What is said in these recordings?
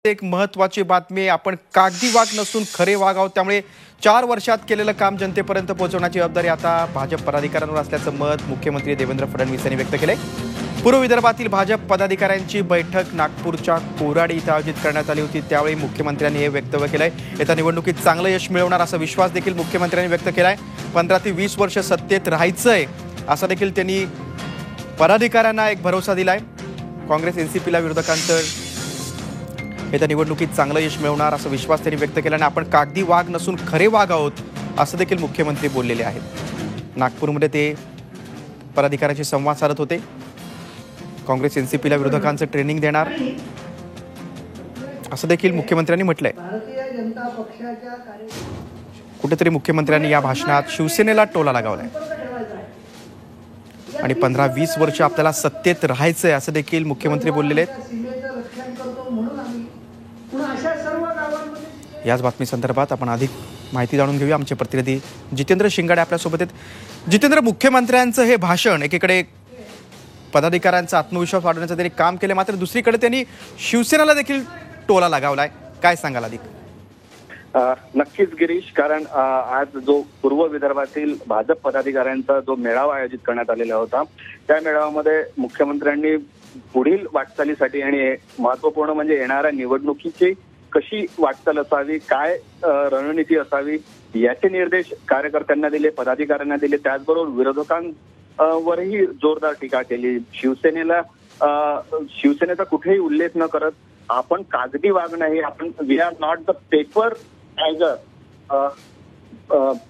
एक महत्त्वाची बातमी, आपण कागदी वाघ नसून खरे वाघ आहोत। त्यामुळे 4 वर्षात केलेलं काम जनतेपर्यंत पोहोचवण्याची जबाबदारी आता भाजप पदाधिकाऱ्यांवर असल्याचं मत मुख्यमंत्री देवेंद्र फडणवीस यांनी व्यक्त केलंय। पूर्व विदर्भातील भाजप पदाधिकाऱ्यांची बैठक नागपूरच्या कोराडी इथं आयोजित करण्यात आली होती। त्यावेळी मुख्यमंत्र्यांनी हे वक्तव्य केलंय। येत्या निवडणुकीत चांगलं यश मिळवणार असा विश्वास देखील मुख्यमंत्र्यांनी व्यक्त केलाय। 15 ते 20 वर्ष सत्तेत राहायचंय असं देखील त्यांनी पदाधिकाऱ्यांना एक भरोसा दिलाय। काँग्रेस एनसीपीला विरोधकांचं येत्या निवडणुकीत चांगलं यश मिळवणार असा विश्वास त्यांनी व्यक्त केला आणि आपण कागदी वाघ नसून खरे वाघ आहोत असं देखील मुख्यमंत्री बोललेले आहेत। नागपूरमध्ये ते पदाधिकाऱ्यांशी संवाद साधत होते। काँग्रेस एनसीपीला विरोधकांचं ट्रेनिंग देणार असं देखील मुख्यमंत्र्यांनी म्हटलंय। कुठेतरी मुख्यमंत्र्यांनी या भाषणात शिवसेनेला टोला लगावलाय आणि 15-20 वर्ष आपल्याला सत्तेत राहायचंय असं देखील मुख्यमंत्री बोललेले आहेत। याच बातमी संदर्भात आपण अधिक माहिती जाणून घेऊया। आमचे प्रतिनिधी जितेंद्र शिंगाडे आपल्यासोबत आहेत। जितेंद्र, मुख्यमंत्र्यांचं हे भाषण एकीकडे पदाधिकाऱ्यांचा आत्मविश्वास वाढवण्याचं त्यांनी काम केलं, मात्र दुसरीकडे त्यांनी शिवसेनेला देखील टोला लगावलाय, काय सांगाल अधिक? नक्कीच गिरीश, कारण आज जो पूर्व विदर्भातील भाजप पदाधिकाऱ्यांचा जो मेळावा आयोजित करण्यात आलेला होता, त्या मेळाव्यामध्ये मुख्यमंत्र्यांनी पुढील वाटचालीसाठी आणि महत्वपूर्ण म्हणजे येणाऱ्या निवडणुकीची कशी वाटचाल असावी, काय रणनीती असावी याचे निर्देश कार्यकर्त्यांना दिले, पदाधिकाऱ्यांना दिले। त्याचबरोबर विरोधकांवरही जोरदार टीका केली। शिवसेनेचा कुठेही उल्लेख न करत आपण कागदी वाघ नाही, आपण we are not the paper tiger,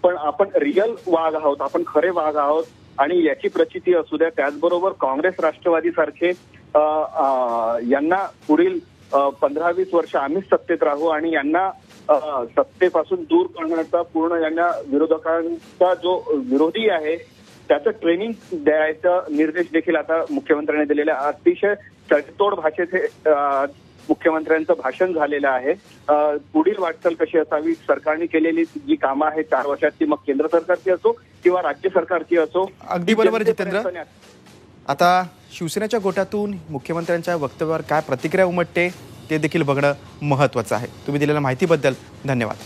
पण आपण रिअल वाघ आहोत, आपण खरे वाघ आहोत आणि याची प्रचिती असू द्या। त्याचबरोबर काँग्रेस राष्ट्रवादी सारखे यांना पुढील 15-20 वर्ष आम्हीच सत्तेत राहू आणि यांना सत्तेपासून दूर करण्याचा पूर्ण यांना विरोधकांचा जो विरोधी आहे त्याचं ट्रेनिंग द्यायचा निर्देश देखील आता मुख्यमंत्र्यांनी दिलेला। अतिशय तडतोड भाषेत हे मुख्यमंत्र्यांचं भाषण झालेलं आहे। पुढील वाटचाल कशी असावी, सरकारने केलेली जी कामं आहेत 4 वर्षात, ती मग केंद्र सरकारची असो किंवा राज्य सरकारची असो। अगदी बरोबर जितेंद्र। आता शिवसेनेच्या गोटातून मुख्यमंत्र्यांच्या वक्तव्यावर काय प्रतिक्रिया उमटते ते देखील बघणं महत्त्वाचं आहे। तुम्ही दिलेल्या माहितीबद्दल धन्यवाद।